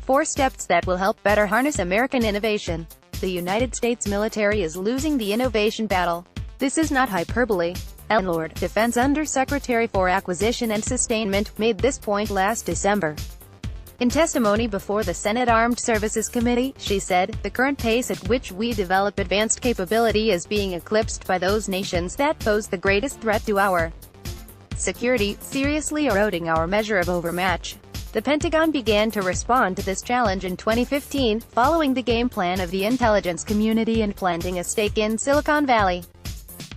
4 steps that will help better harness American innovation. The United States military is losing the innovation battle. This is not hyperbole. L. Lord, Defense Undersecretary for Acquisition and Sustainment, made this point last December. In testimony before the Senate Armed Services Committee, she said, "The current pace at which we develop advanced capability is being eclipsed by those nations that pose the greatest threat to our security, seriously eroding our measure of overmatch." The Pentagon began to respond to this challenge in 2015, following the game plan of the intelligence community and planting a stake in Silicon Valley.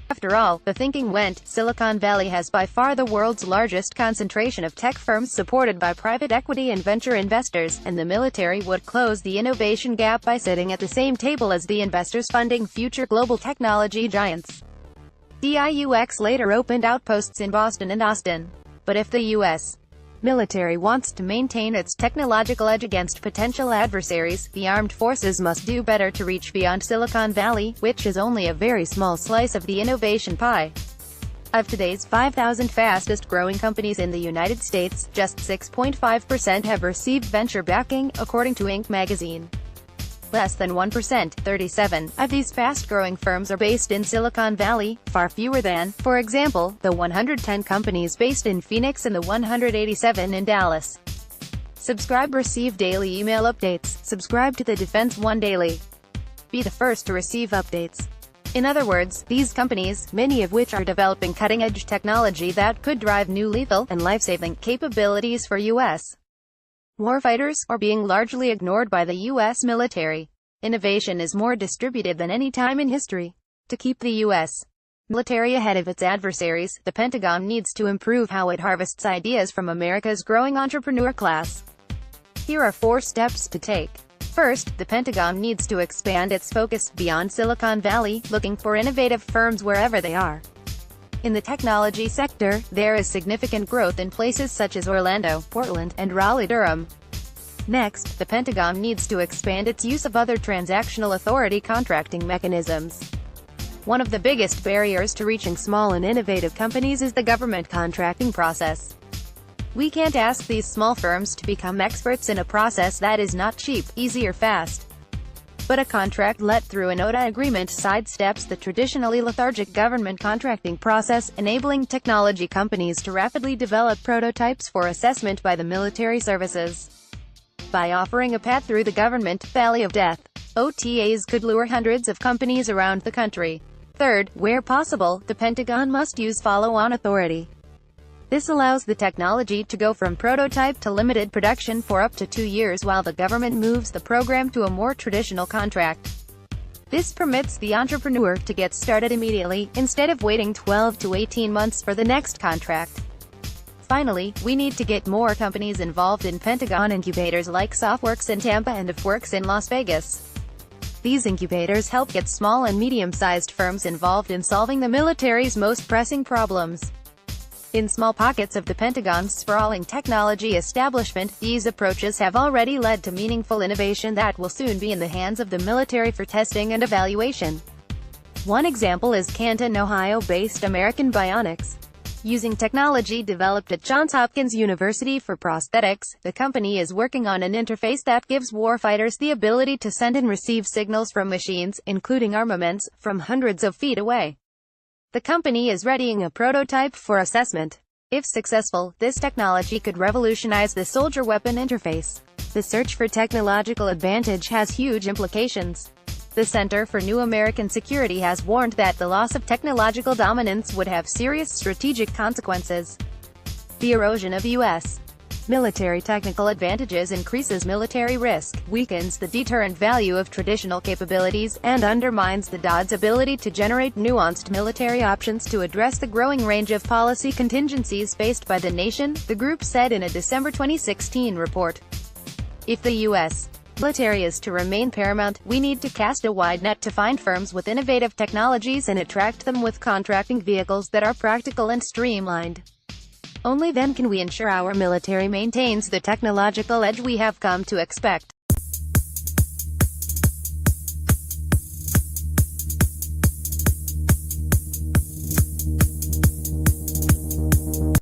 After all, the thinking went, Silicon Valley has by far the world's largest concentration of tech firms supported by private equity and venture investors, and the military would close the innovation gap by sitting at the same table as the investors funding future global technology giants. DIUX later opened outposts in Boston and Austin. But if the U.S. military wants to maintain its technological edge against potential adversaries, the armed forces must do better to reach beyond Silicon Valley, which is only a very small slice of the innovation pie. Of today's 5,000 fastest-growing companies in the United States, just 6.5% have received venture backing, according to Inc. magazine. Less than 1%, 37, of these fast-growing firms are based in Silicon Valley, far fewer than, for example, the 110 companies based in Phoenix and the 187 in Dallas. Subscribe, receive daily email updates. Subscribe to the Defense One Daily. Be the first to receive updates. In other words, these companies, many of which are developing cutting-edge technology that could drive new lethal and life-saving capabilities for U.S. warfighters, are being largely ignored by the U.S. military. Innovation is more distributed than any time in history. To keep the U.S. military ahead of its adversaries, the Pentagon needs to improve how it harvests ideas from America's growing entrepreneur class. Here are 4 steps to take. First, the Pentagon needs to expand its focus beyond Silicon Valley, looking for innovative firms wherever they are. In the technology sector, there is significant growth in places such as Orlando, Portland, and Raleigh-Durham. Next, the Pentagon needs to expand its use of other transactional authority contracting mechanisms. One of the biggest barriers to reaching small and innovative companies is the government contracting process. We can't ask these small firms to become experts in a process that is not cheap, easy or fast. But a contract let through an OTA agreement sidesteps the traditionally lethargic government contracting process, enabling technology companies to rapidly develop prototypes for assessment by the military services. By offering a path through the government valley of death, OTAs could lure hundreds of companies around the country. Third, where possible, the Pentagon must use follow-on authority. This allows the technology to go from prototype to limited production for up to 2 years while the government moves the program to a more traditional contract. This permits the entrepreneur to get started immediately, instead of waiting 12 to 18 months for the next contract. Finally, we need to get more companies involved in Pentagon incubators like Softworks in Tampa and AFWorks in Las Vegas. These incubators help get small and medium-sized firms involved in solving the military's most pressing problems. In small pockets of the Pentagon's sprawling technology establishment, these approaches have already led to meaningful innovation that will soon be in the hands of the military for testing and evaluation. One example is Canton, Ohio-based American Bionics. Using technology developed at Johns Hopkins University for prosthetics, the company is working on an interface that gives warfighters the ability to send and receive signals from machines, including armaments, from hundreds of feet away. The company is readying a prototype for assessment. If successful, this technology could revolutionize the soldier weapon interface. The search for technological advantage has huge implications. The Center for New American Security has warned that the loss of technological dominance would have serious strategic consequences. The erosion of U.S. military technical advantages increases military risk, weakens the deterrent value of traditional capabilities, and undermines the DoD's ability to generate nuanced military options to address the growing range of policy contingencies faced by the nation, the group said in a December 2016 report. If the U.S. military is to remain paramount, we need to cast a wide net to find firms with innovative technologies and attract them with contracting vehicles that are practical and streamlined. Only then can we ensure our military maintains the technological edge we have come to expect.